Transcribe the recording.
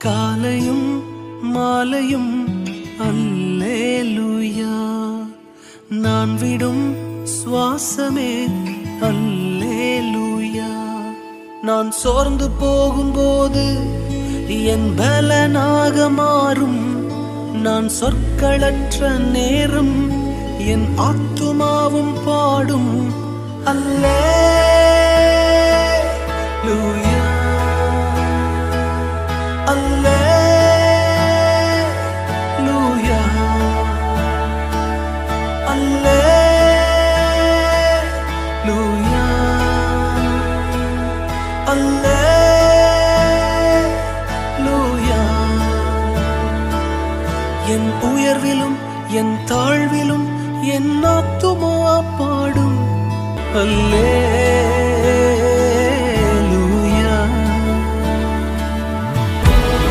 காலையும் மாலையும் அல்லேலூயா, நான் விடும் சுவாசமே அல்லேலூயா. நான் சோர்ந்து போகும்போது என் பலனாக மாறும், நான் சொற்களற்ற நேரம் என் ஆத்துமாவும் பாடும் அல்லேலூயா, அல்லேலூயா, அல்லேலூயா, அல்லேலூயா. என் உயர்விலும் என் தாழ்விலும் என் ஆத்துமா பாடும் அல்லேலூயா.